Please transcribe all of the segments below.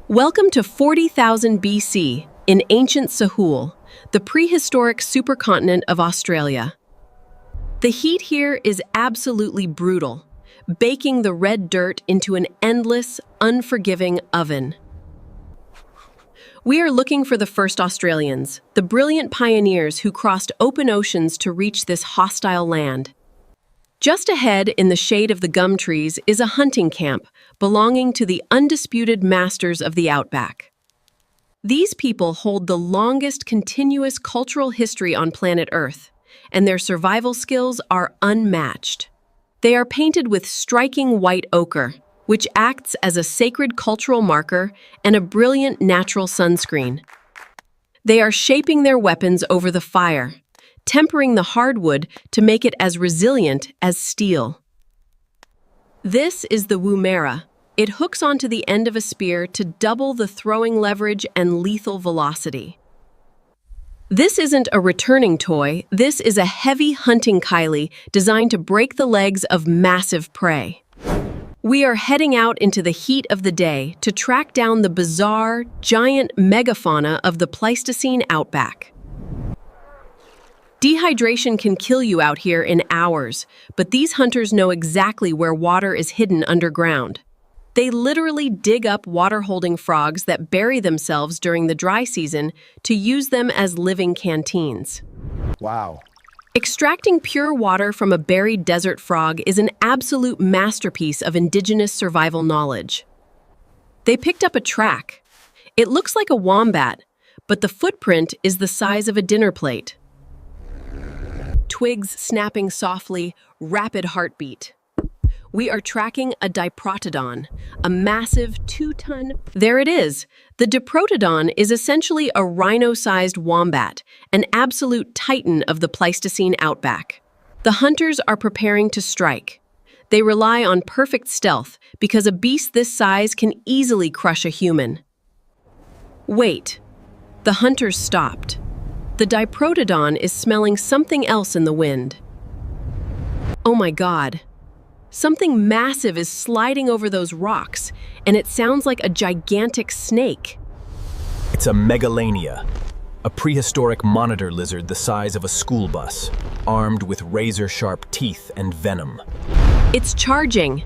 Welcome to 40,000 BC in ancient Sahul, the prehistoric supercontinent of Australia. The heat here is absolutely brutal, baking the red dirt into an endless, unforgiving oven. We are looking for the first Australians, the brilliant pioneers who crossed open oceans to reach this hostile land. Just ahead, in the shade of the gum trees, is a hunting camp belonging to the undisputed masters of the Outback. These people hold the longest continuous cultural history on planet Earth, and their survival skills are unmatched. They are painted with striking white ochre, which acts as a sacred cultural marker and a brilliant natural sunscreen. They are shaping their weapons over the fire, tempering the hardwood to make it as resilient as steel. This is the Woomera. It hooks onto the end of a spear to double the throwing leverage and lethal velocity. This isn't a returning toy, this is a heavy hunting kylie designed to break the legs of massive prey. We are heading out into the heat of the day to track down the bizarre, giant megafauna of the Pleistocene Outback. Dehydration can kill you out here in hours, but these hunters know exactly where water is hidden underground. They literally dig up water-holding frogs that bury themselves during the dry season to use them as living canteens. Wow. Extracting pure water from a buried desert frog is an absolute masterpiece of indigenous survival knowledge. They picked up a track. It looks like a wombat, but the footprint is the size of a dinner plate. Twigs snapping softly, rapid heartbeat. We are tracking a Diprotodon, a massive 2-ton... There it is! The Diprotodon is essentially a rhino-sized wombat, an absolute titan of the Pleistocene Outback. The hunters are preparing to strike. They rely on perfect stealth because a beast this size can easily crush a human. Wait. The hunters stopped. The Diprotodon is smelling something else in the wind. Oh my God. Something massive is sliding over those rocks, and it sounds like a gigantic snake. It's a Megalania, a prehistoric monitor lizard the size of a school bus, armed with razor-sharp teeth and venom. It's charging.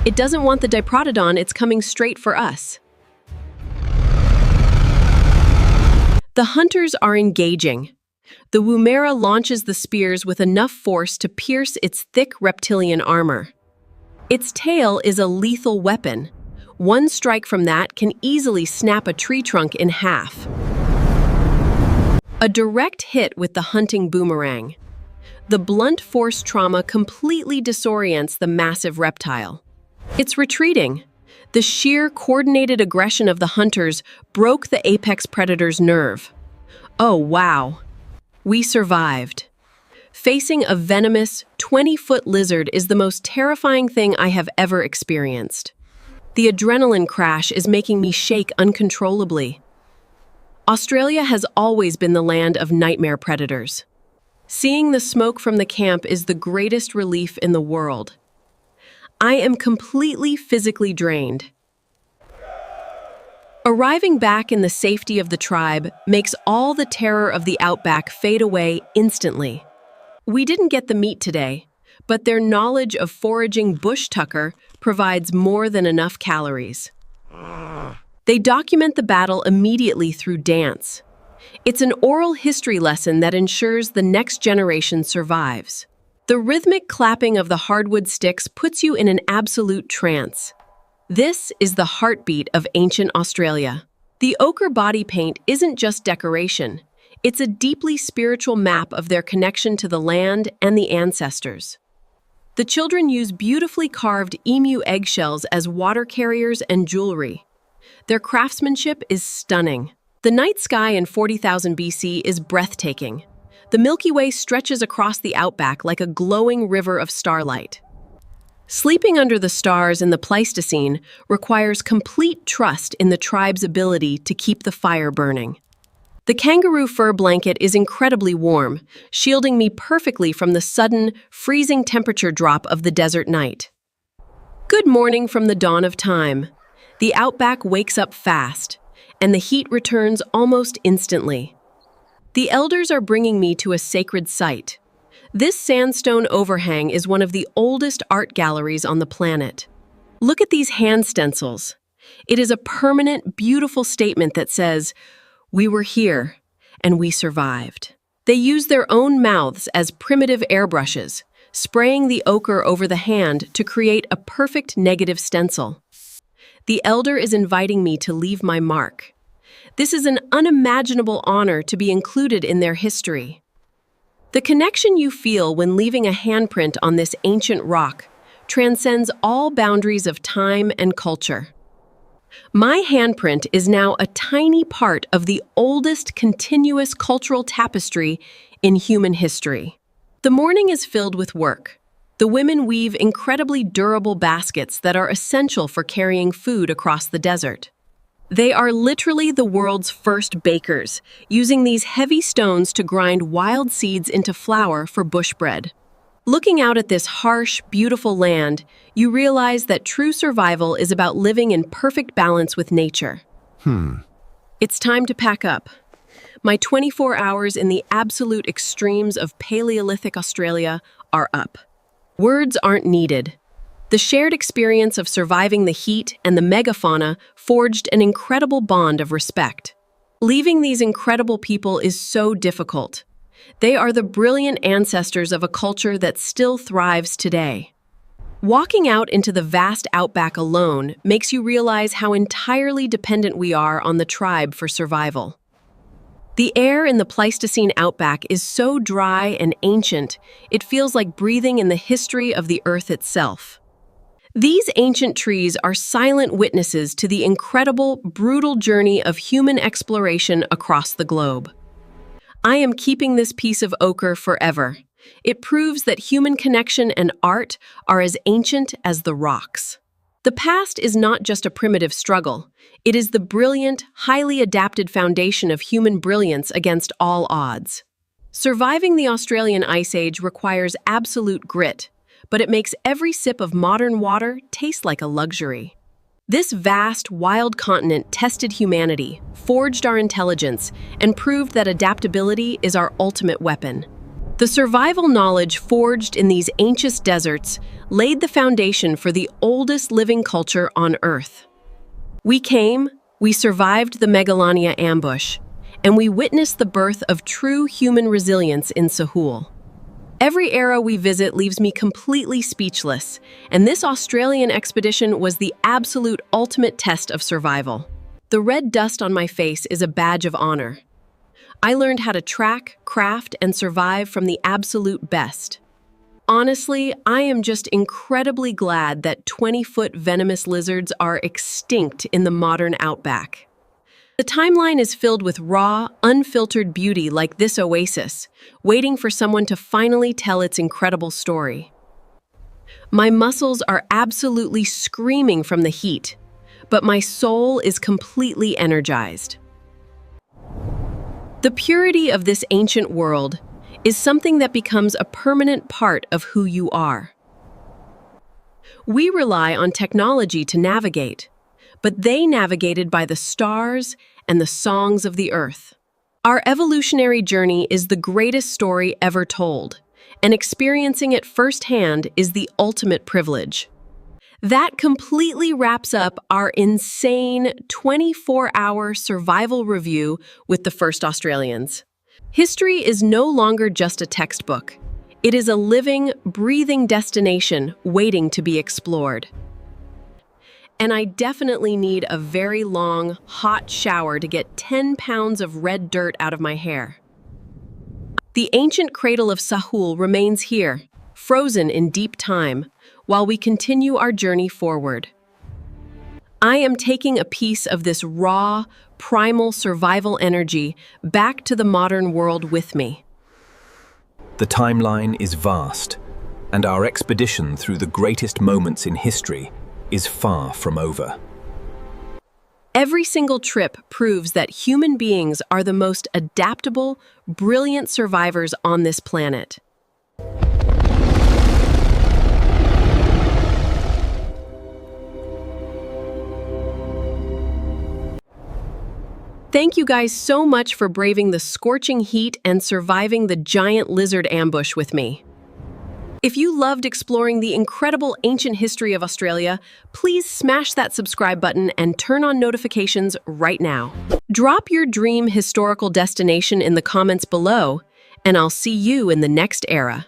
It doesn't want the Diprotodon, it's coming straight for us. The hunters are engaging. The Woomera launches the spears with enough force to pierce its thick reptilian armor. Its tail is a lethal weapon. One strike from that can easily snap a tree trunk in half. A direct hit with the hunting boomerang. The blunt force trauma completely disorients the massive reptile. It's retreating. The sheer coordinated aggression of the hunters broke the apex predator's nerve. Oh, wow. We survived. Facing a venomous, 20-foot lizard is the most terrifying thing I have ever experienced. The adrenaline crash is making me shake uncontrollably. Australia has always been the land of nightmare predators. Seeing the smoke from the camp is the greatest relief in the world. I am completely physically drained. Arriving back in the safety of the tribe makes all the terror of the Outback fade away instantly. We didn't get the meat today, but their knowledge of foraging bush tucker provides more than enough calories. They document the battle immediately through dance. It's an oral history lesson that ensures the next generation survives. The rhythmic clapping of the hardwood sticks puts you in an absolute trance. This is the heartbeat of ancient Australia. The ochre body paint isn't just decoration. It's a deeply spiritual map of their connection to the land and the ancestors. The children use beautifully carved emu eggshells as water carriers and jewelry. Their craftsmanship is stunning. The night sky in 40,000 BC is breathtaking. The Milky Way stretches across the Outback like a glowing river of starlight. Sleeping under the stars in the Pleistocene requires complete trust in the tribe's ability to keep the fire burning. The kangaroo fur blanket is incredibly warm, shielding me perfectly from the sudden, freezing temperature drop of the desert night. Good morning from the dawn of time. The Outback wakes up fast, and the heat returns almost instantly. The elders are bringing me to a sacred site. This sandstone overhang is one of the oldest art galleries on the planet. Look at these hand stencils. It is a permanent, beautiful statement that says, "We were here, and we survived." They use their own mouths as primitive airbrushes, spraying the ochre over the hand to create a perfect negative stencil. The elder is inviting me to leave my mark. This is an unimaginable honor to be included in their history. The connection you feel when leaving a handprint on this ancient rock transcends all boundaries of time and culture. My handprint is now a tiny part of the oldest continuous cultural tapestry in human history. The morning is filled with work. The women weave incredibly durable baskets that are essential for carrying food across the desert. They are literally the world's first bakers, using these heavy stones to grind wild seeds into flour for bush bread. Looking out at this harsh, beautiful land, you realize that true survival is about living in perfect balance with nature. It's time to pack up. My 24 hours in the absolute extremes of Paleolithic Australia are up. Words aren't needed. The shared experience of surviving the heat and the megafauna forged an incredible bond of respect. Leaving these incredible people is so difficult. They are the brilliant ancestors of a culture that still thrives today. Walking out into the vast outback alone makes you realize how entirely dependent we are on the tribe for survival. The air in the Pleistocene outback is so dry and ancient, it feels like breathing in the history of the earth itself. These ancient trees are silent witnesses to the incredible, brutal journey of human exploration across the globe. I am keeping this piece of ochre forever. It proves that human connection and art are as ancient as the rocks. The past is not just a primitive struggle. It is the brilliant, highly adapted foundation of human brilliance against all odds. Surviving the Australian Ice Age requires absolute grit, but it makes every sip of modern water taste like a luxury. This vast, wild continent tested humanity, forged our intelligence, and proved that adaptability is our ultimate weapon. The survival knowledge forged in these ancient deserts laid the foundation for the oldest living culture on Earth. We survived the Megalania ambush, and we witnessed the birth of true human resilience in Sahul. Every era we visit leaves me completely speechless, and this Australian expedition was the absolute ultimate test of survival. The red dust on my face is a badge of honor. I learned how to track, craft, and survive from the absolute best. Honestly, I am just incredibly glad that 20-foot venomous lizards are extinct in the modern outback. The timeline is filled with raw, unfiltered beauty like this oasis, waiting for someone to finally tell its incredible story. My muscles are absolutely screaming from the heat, but my soul is completely energized. The purity of this ancient world is something that becomes a permanent part of who you are. We rely on technology to navigate, but they navigated by the stars and the songs of the earth. Our evolutionary journey is the greatest story ever told, and experiencing it firsthand is the ultimate privilege. That completely wraps up our insane 24-hour survival review with the first Australians. History is no longer just a textbook. It is a living, breathing destination waiting to be explored. And I definitely need a very long, hot shower to get 10 pounds of red dirt out of my hair. The ancient cradle of Sahul remains here, frozen in deep time, while we continue our journey forward. I am taking a piece of this raw, primal survival energy back to the modern world with me. The timeline is vast, and our expedition through the greatest moments in history is far from over. Every single trip proves that human beings are the most adaptable, brilliant survivors on this planet. Thank you guys so much for braving the scorching heat and surviving the giant lizard ambush with me. If you loved exploring the incredible ancient history of Australia, please smash that subscribe button and turn on notifications right now. Drop your dream historical destination in the comments below, and I'll see you in the next era.